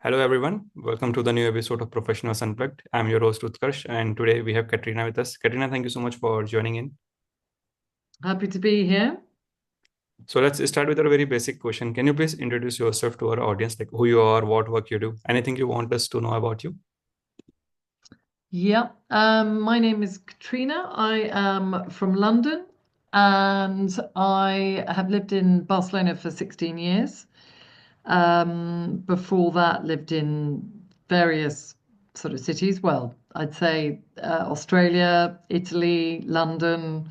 Hello, everyone. Welcome to the new episode of Professionals Unplugged. I'm your host, Utkarsh, and today we have Katrina with us. Katrina, thank you so much for joining in. Happy to be here. So let's start with a very basic question. Can you please introduce yourself to our audience, like who you are, what work you do, anything you want us to know about you? Yeah, my name is Katrina. I am from London and I have lived in Barcelona for 16 years. Before that, lived in various sort of cities. Well, I'd say Australia, Italy, London,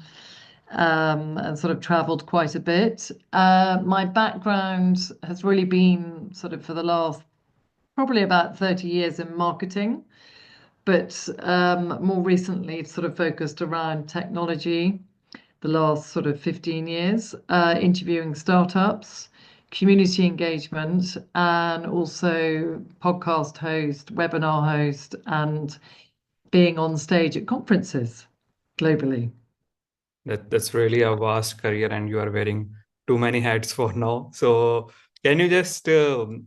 and sort of traveled quite a bit. My background has really been sort of for the last probably about 30 years in marketing. But more recently sort of focused around technology the last sort of 15 years, interviewing startups, community engagement, and also podcast host, webinar host, and being on stage at conferences globally. That's really a vast career, and you are wearing too many hats for now. So can you just tell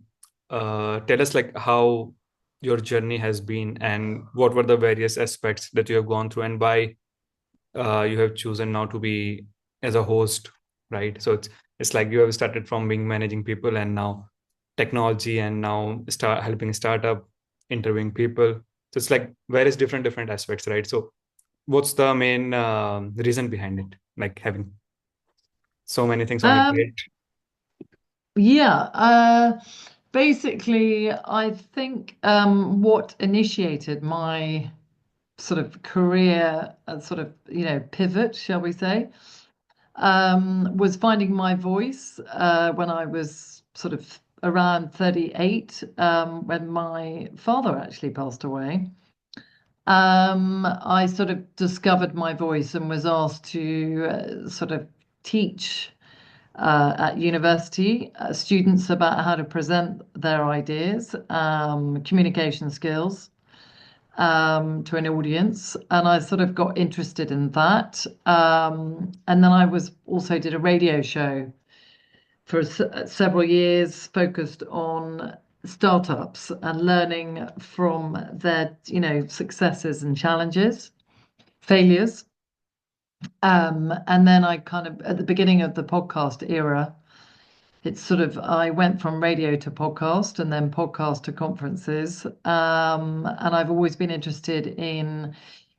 us like how your journey has been and what were the various aspects that you have gone through and why you have chosen now to be as a host, right? So it's like you have started from being managing people and now technology and now start helping startup, interviewing people. So it's like various different aspects, right? So what's the main reason behind it? Like having so many things on your Um, plate. yeah, basically, I think what initiated my sort of career, sort of, pivot, shall we say, was finding my voice when I was sort of around 38, when my father actually passed away. I sort of discovered my voice and was asked to sort of teach at university students about how to present their ideas, communication skills to an audience, and I sort of got interested in that. And then I was also did a radio show for several years, focused on startups and learning from their, successes and challenges, failures. And then I kind of, at the beginning of the podcast era, it's sort of, I went from radio to podcast and then podcast to conferences. And I've always been interested in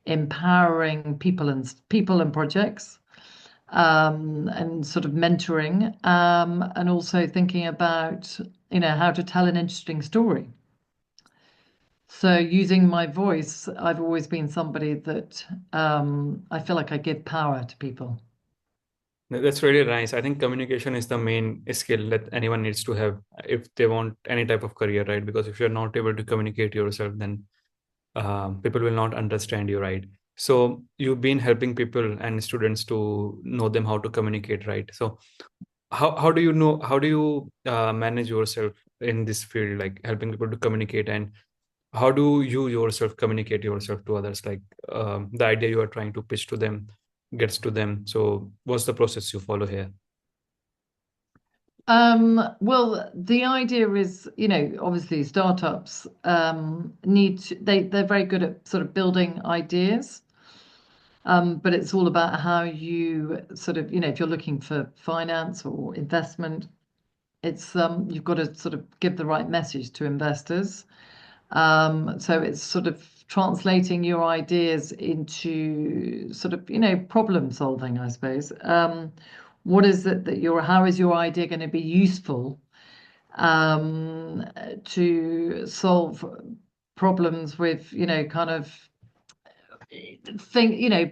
empowering people and projects, and sort of mentoring, and also thinking about, how to tell an interesting story. So using my voice, I've always been somebody that I feel like I give power to people. That's really nice. I think communication is the main skill that anyone needs to have if they want any type of career, right? Because if you're not able to communicate yourself, then people will not understand you, right? So you've been helping people and students to know them how to communicate, right? So how do you know, how do you manage yourself in this field, like helping people to communicate, and how do you yourself communicate yourself to others, like the idea you are trying to pitch to them gets to them? So what's the process you follow here? Well, the idea is, obviously startups they're very good at sort of building ideas. But it's all about how you sort of, if you're looking for finance or investment, it's you've got to sort of give the right message to investors. So it's sort of translating your ideas into sort of, problem solving, I suppose. What is it that how is your idea going to be useful um, to solve problems with, kind of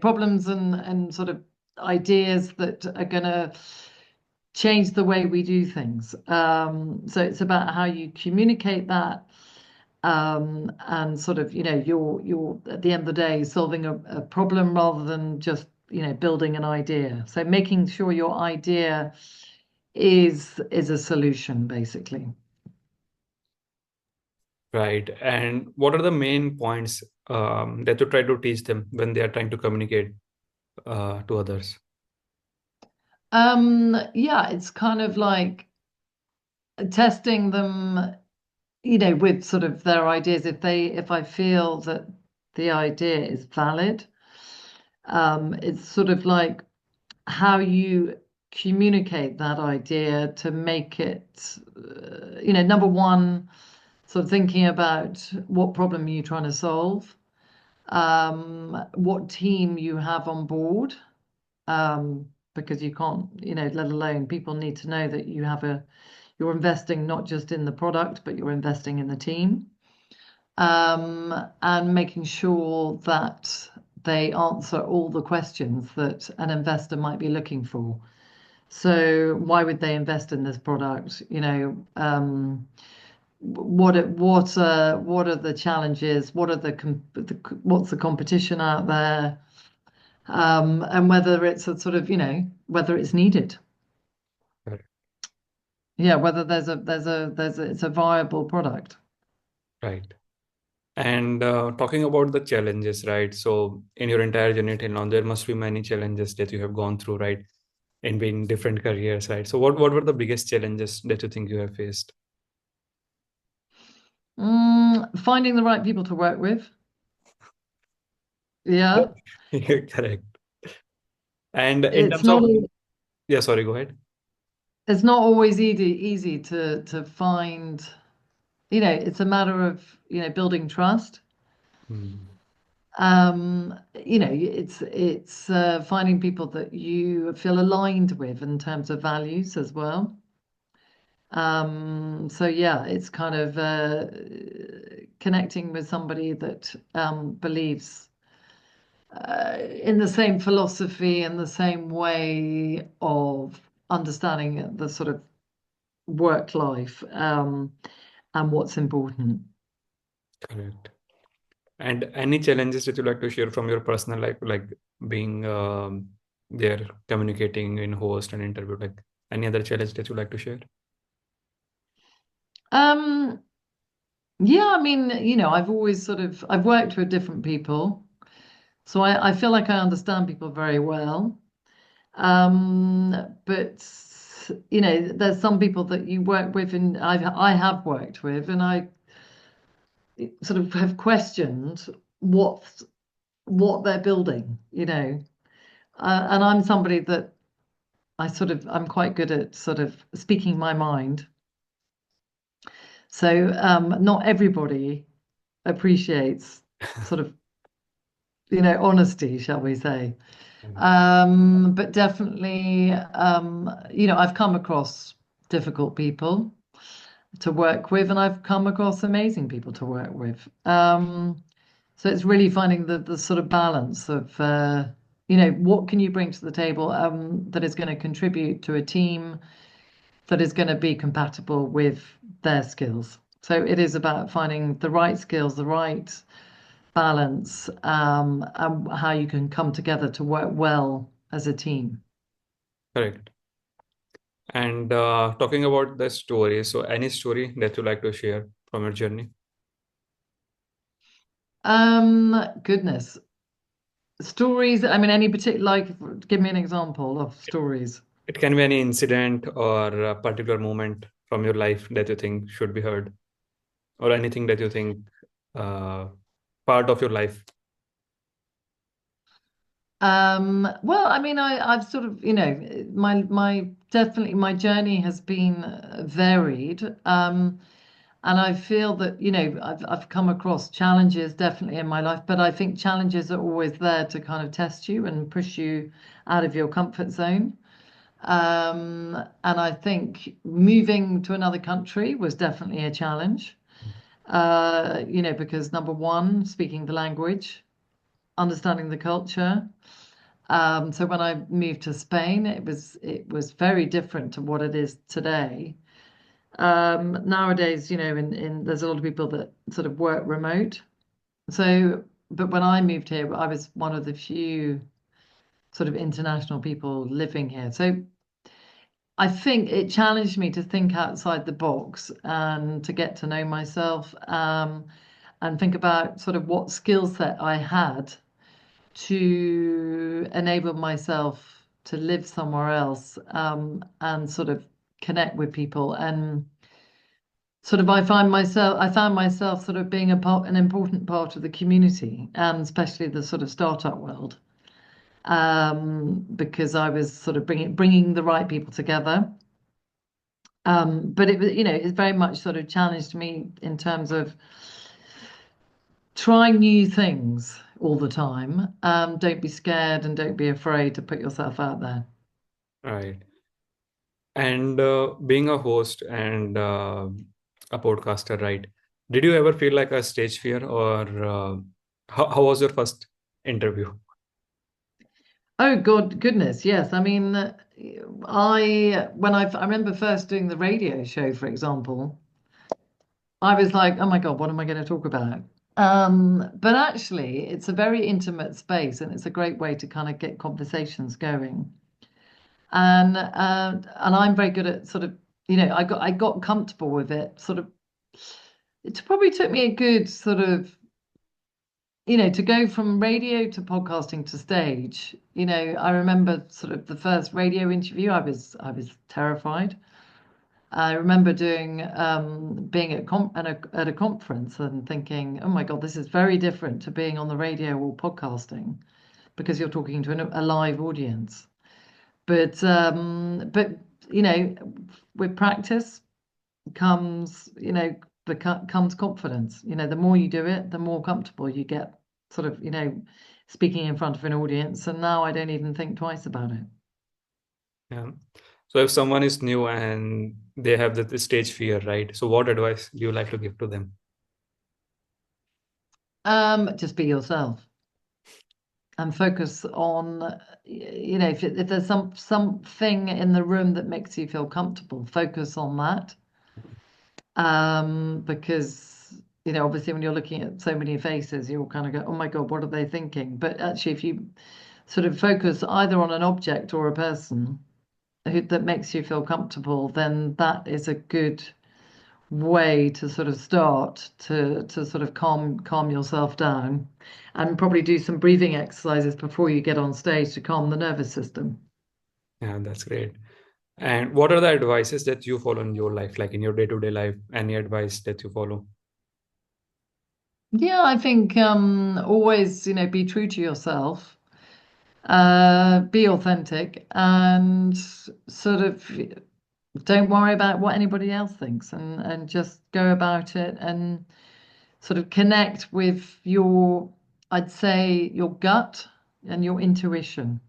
problems and sort of ideas that are going to change the way we do things. So it's about how you communicate that, and sort of, you're at the end of the day solving a problem rather than just, building an idea. So making sure your idea is a solution, basically. Right. And what are the main points that you try to teach them when they are trying to communicate to others? Yeah, it's kind of like testing them with sort of their ideas, if I feel that the idea is valid, it's sort of like how you communicate that idea to make it, number one, sort of thinking about what problem you're trying to solve, what team you have on board, because you can't, let alone people need to know that you're investing not just in the product, but you're investing in the team, and making sure that they answer all the questions that an investor might be looking for. So why would they invest in this product? What are the challenges? What's the competition out there? And whether it's a sort of, whether it's needed. Correct. Yeah, whether it's a viable product. Right. And talking about the challenges, right? So in your entire journey till now, there must be many challenges that you have gone through, right? In being different careers, right? So what were the biggest challenges that you think you have faced? Finding the right people to work with. Yeah, Correct. And in it's terms of, not yeah, sorry, go ahead. it's not always easy to find. It's a matter of, building trust. Hmm. It's finding people that you feel aligned with in terms of values as well. So yeah, it's kind of connecting with somebody that believes in the same philosophy and the same way of understanding the sort of work life, and what's important. Correct. And any challenges that you like to share from your personal life, like being there, communicating in host and interview, like any other challenge that you like to share? Um, yeah, I mean, I've worked with different people, so I feel like I understand people very well. But there's some people that you work with, and I have worked with, and I sort of have questioned what what they're building, and I'm somebody that I'm quite good at sort of speaking my mind. So not everybody appreciates sort of honesty, shall we say. But definitely, I've come across difficult people to work with, and I've come across amazing people to work with. So it's really finding the sort of balance of, what can you bring to the table, that is going to contribute to a team that is going to be compatible with their skills. So it is about finding the right skills, the right balance, and how you can come together to work well as a team. Correct. And talking about the story, so any story that you like to share from your journey? Goodness. Stories, I mean, any particular, like, give me an example of stories. It can be any incident or a particular moment from your life that you think should be heard, or anything that you think uh, part of your life. Well, I mean, I've sort of, my definitely my journey has been varied. And I feel that, I've come across challenges definitely in my life, but I think challenges are always there to kind of test you and push you out of your comfort zone. And I think moving to another country was definitely a challenge. Because number one, speaking the language, understanding the culture. So when I moved to Spain, it was very different to what it is today. Nowadays, there's a lot of people that sort of work remote. So, but when I moved here, I was one of the few sort of international people living here. So I think it challenged me to think outside the box and to get to know myself, and think about sort of what skill set I had to enable myself to live somewhere else, and sort of connect with people and sort of I found myself sort of being an important part of the community, and especially the sort of startup world, because I was sort of bringing the right people together. But it was, it very much sort of challenged me in terms of try new things all the time. Don't be scared and don't be afraid to put yourself out there. Right. And being a host and a podcaster, right? Did you ever feel like a stage fear, or how was your first interview? Oh God, goodness, yes. I mean, I remember first doing the radio show, for example, I was like, oh my God, what am I going to talk about? But actually, it's a very intimate space, and it's a great way to kind of get conversations going. And I'm very good at sort of, I got comfortable with it. Sort of, it probably took me a good sort of, to go from radio to podcasting to stage. I remember sort of the first radio interview. I was terrified. I remember being at a conference and thinking, oh my God, this is very different to being on the radio or podcasting because you're talking to a live audience. But you know, with practice comes, comes confidence. The more you do it, the more comfortable you get, sort of, speaking in front of an audience. And now I don't even think twice about it. Yeah. So if someone is new and they have the stage fear, right? So what advice do you like to give to them? Just be yourself and focus on, if there's something in the room that makes you feel comfortable, focus on that. Because obviously when you're looking at so many faces, you'll kind of go, oh my God, what are they thinking? But actually, if you sort of focus either on an object or a person that makes you feel comfortable, then that is a good way to sort of start to sort of calm yourself down, and probably do some breathing exercises before you get on stage to calm the nervous system. Yeah, that's great. And what are the advices that you follow in your life, like in your day-to-day life? Any advice that you follow? Yeah, I think always, be true to yourself, be authentic, and sort of don't worry about what anybody else thinks, and just go about it and sort of connect with I'd say, your gut and your intuition,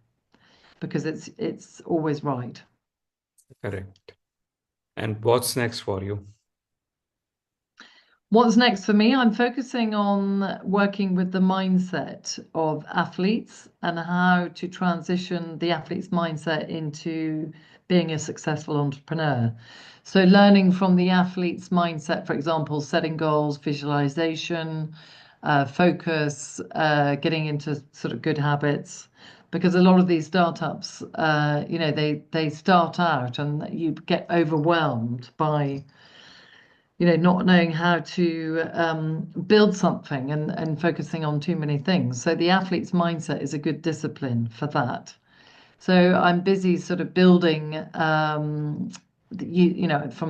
because it's always right. Correct. And what's next for you? What's next for me? I'm focusing on working with the mindset of athletes and how to transition the athlete's mindset into being a successful entrepreneur. So, learning from the athlete's mindset, for example, setting goals, visualization, focus, getting into sort of good habits. Because a lot of these startups, they start out and you get overwhelmed by not knowing how to build something, and focusing on too many things. So the athlete's mindset is a good discipline for that. So I'm busy sort of building, from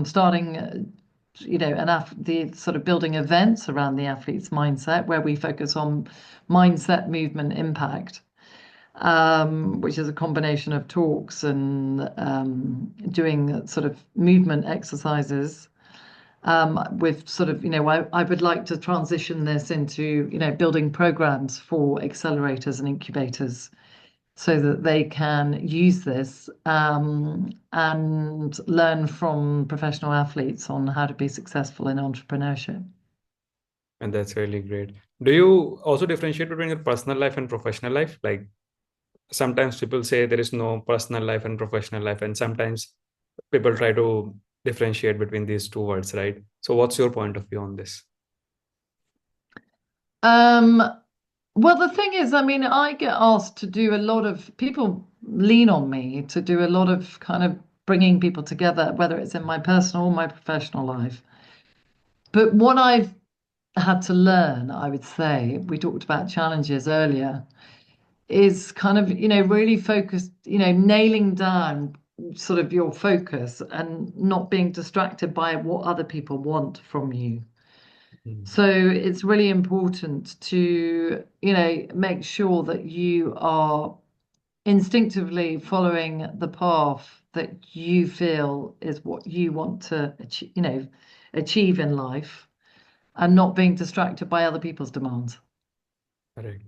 starting, the sort of building events around the athlete's mindset, where we focus on mindset, movement, impact. Which is a combination of talks and doing sort of movement exercises, with sort of, I would like to transition this into, building programs for accelerators and incubators so that they can use this, and learn from professional athletes on how to be successful in entrepreneurship. And that's really great. Do you also differentiate between your personal life and professional life? Like sometimes people say there is no personal life and professional life, and sometimes people try to differentiate between these two words, right? So what's your point of view on this? Um, well, the thing is, I mean, I get asked to do a lot of people lean on me to do a lot of kind of bringing people together, whether it's in my personal or my professional life. But what I've had to learn, I would say, we talked about challenges earlier, is kind of, really focused, nailing down sort of your focus and not being distracted by what other people want from you. Mm. So it's really important to, make sure that you are instinctively following the path that you feel is what you want to achieve, achieve in life and not being distracted by other people's demands. Correct.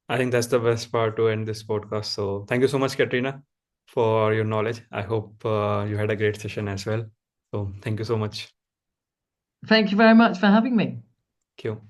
I think that's the best part to end this podcast. So thank you so much, Katrina, for your knowledge. I hope you had a great session as well. So thank you so much. Thank you very much for having me. Thank you.